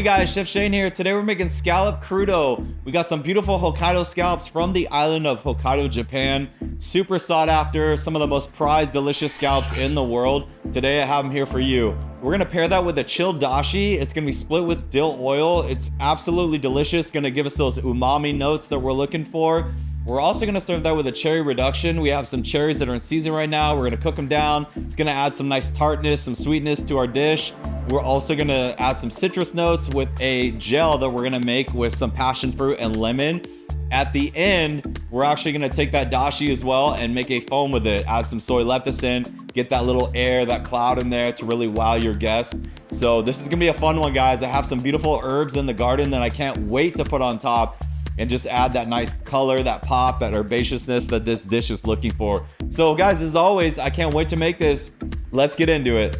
Hey guys, Chef Shane here. Today we're making scallop crudo. We got some beautiful Hokkaido scallops from the island of Hokkaido, Japan. Super sought after, some of the most prized, delicious scallops in the world. Today I have them here for you. We're gonna pair that with a chilled dashi. It's gonna be split with dill oil. It's absolutely delicious. It's gonna give us those umami notes that we're looking for. We're also gonna serve that with a cherry reduction. We have some cherries that are in season right now. We're gonna cook them down. It's gonna add some nice tartness, some sweetness to our dish. We're also gonna add some citrus notes with a gel that we're gonna make with some passion fruit and lemon. At the end, we're actually gonna take that dashi as well and make a foam with it. Add some soy lecithin, get that little air, that cloud in there to really wow your guests. So this is gonna be a fun one, guys. I have some beautiful herbs in the garden that I can't wait to put on top and just add that nice color, that pop, that herbaceousness that this dish is looking for. So guys, as always, I can't wait to make this. Let's get into it.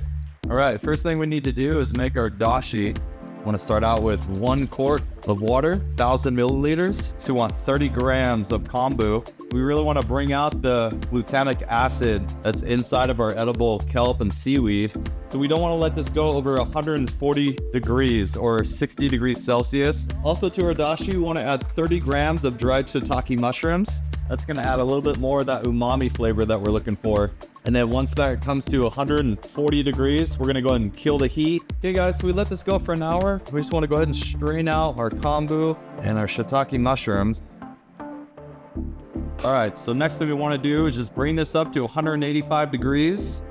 All right, first thing we need to do is make our dashi. I want to start out with 1 quart of water, 1,000 milliliters. So we want 30 grams of kombu. We really want to bring out the glutamic acid that's inside of our edible kelp and seaweed. So we don't want to let this go over 140 degrees or 60 degrees Celsius. Also to our dashi, we want to add 30 grams of dried shiitake mushrooms. That's going to add a little bit more of that umami flavor that we're looking for. And then once that comes to 140 degrees, we're going to go ahead and kill the heat. Okay guys, so we let this go for an hour. We just want to go ahead and strain out our kombu and our shiitake mushrooms. All right, so next thing we want to do is just bring this up to 185 degrees.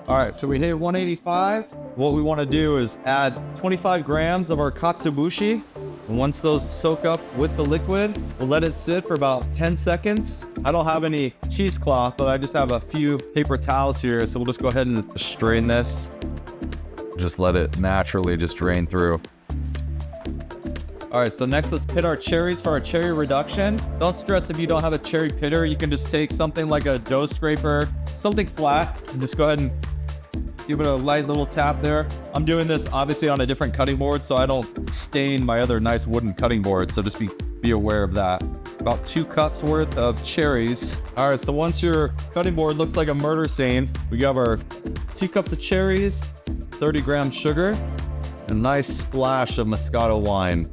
All right, so we hit 185. What we want to do is add 25 grams of our katsuobushi. And once those soak up with the liquid, we'll let it sit for about 10 seconds. I don't have any cheesecloth, but I just have a few paper towels here. So we'll just go ahead and strain this. Just let it naturally just drain through. All right, so next let's pit our cherries for our cherry reduction. Don't stress if you don't have a cherry pitter. You can just take something like a dough scraper, something flat, and just go ahead and give it a light little tap there. I'm doing this obviously on a different cutting board so I don't stain my other nice wooden cutting board. So just be aware of that. About 2 cups worth of cherries. All right, so once your cutting board looks like a murder scene, we have our 2 cups of cherries, 30 grams sugar, a nice splash of Moscato wine,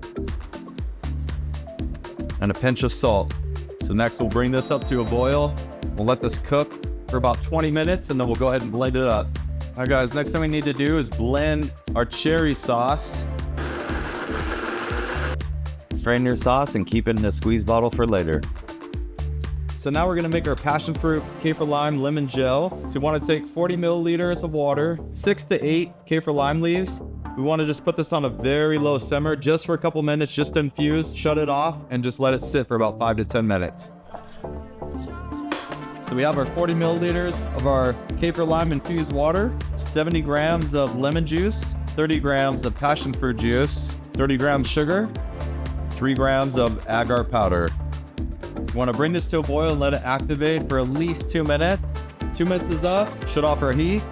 and a pinch of salt. So next we'll bring this up to a boil. We'll let this cook for about 20 minutes and then we'll go ahead and blend it up. All right guys, next thing we need to do is blend our cherry sauce. Strain your sauce and keep it in a squeeze bottle for later. So now we're gonna make our passion fruit, Kaffir lime, lemon gel. So you wanna take 40 milliliters of water, 6 to 8 Kaffir lime leaves. We wanna just put this on a very low simmer just for a couple minutes, just to infuse, shut it off, and just let it sit for about 5 to 10 minutes. So we have our 40 milliliters of our Kaffir lime infused water, 70 grams of lemon juice, 30 grams of passion fruit juice, 30 grams sugar, 3 grams of agar powder. You want to bring this to a boil and let it activate for at least 2 minutes. 2 minutes is up, shut off our heat.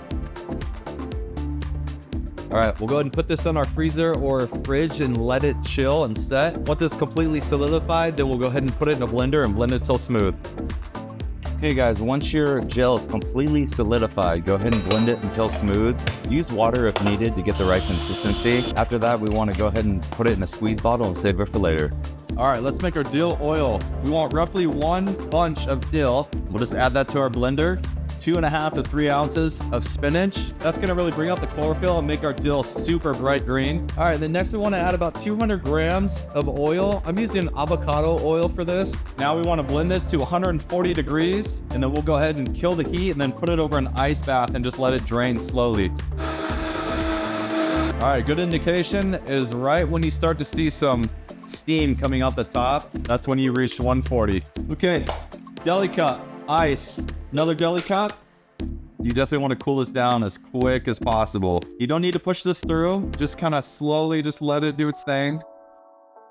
All right, we'll go ahead and put this in our freezer or fridge and let it chill and set. Once it's completely solidified, then we'll go ahead and put it in a blender and blend it till smooth. Okay guys, once your gel is completely solidified, go ahead and blend it until smooth. Use water if needed to get the right consistency. After that, we want to go ahead and put it in a squeeze bottle and save it for later. All right, let's make our dill oil. We want roughly 1 bunch of dill. We'll just add that to our blender. 2.5 to 3 ounces of spinach. That's gonna really bring out the chlorophyll and make our dill super bright green. All right, then next we wanna add about 200 grams of oil. I'm using avocado oil for this. Now we wanna blend this to 140 degrees, and then we'll go ahead and kill the heat and then put it over an ice bath and just let it drain slowly. All right, good indication is right when you start to see some steam coming out the top. That's when you reach 140. Okay, deli cup, ice. Another deli cup. You definitely want to cool this down as quick as possible. You don't need to push this through. Just kind of slowly just let it do its thing.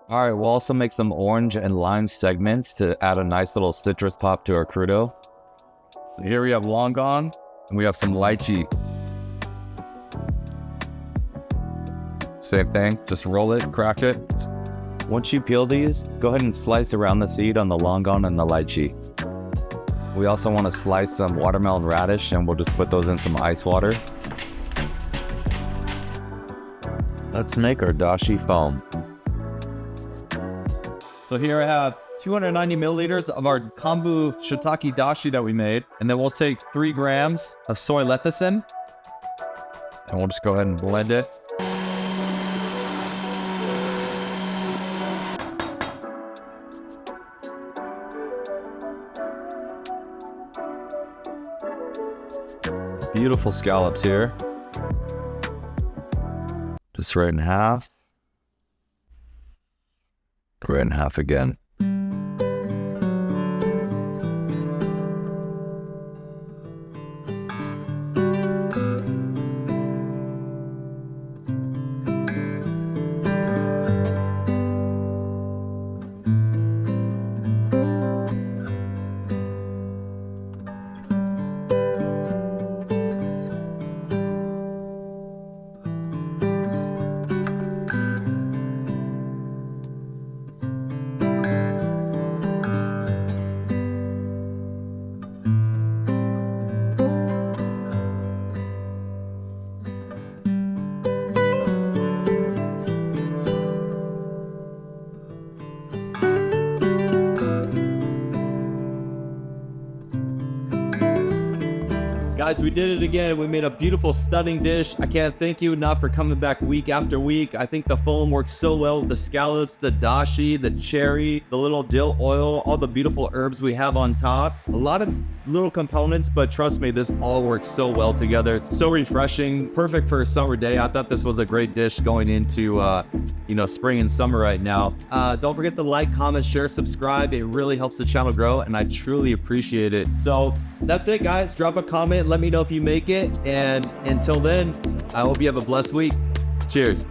All right, we'll also make some orange and lime segments to add a nice little citrus pop to our crudo. So here we have longan and we have some lychee. Same thing, just roll it, crack it. Once you peel these, go ahead and slice around the seed on the longan and the lychee. We also want to slice some watermelon radish and we'll just put those in some ice water. Let's make our dashi foam. So here I have 290 milliliters of our kombu shiitake dashi that we made. And then we'll take 3 grams of soy lecithin. And we'll just go ahead and blend it. Beautiful scallops here. Just right in half. Right in half again. Guys, we did it again. We made a beautiful, stunning dish. I can't thank you enough for coming back week after week. I think the foam works so well with the scallops, the dashi, the cherry, the little dill oil, all the beautiful herbs we have on top. A lot of little components, but trust me, this all works so well together. It's so refreshing, perfect for a summer day. I thought this was a great dish going into, spring and summer right now. Don't forget to like, comment, share, subscribe. It really helps the channel grow, and I truly appreciate it. So that's it, guys. Drop a comment. Let me know if you make it. And until then, I hope you have a blessed week. Cheers.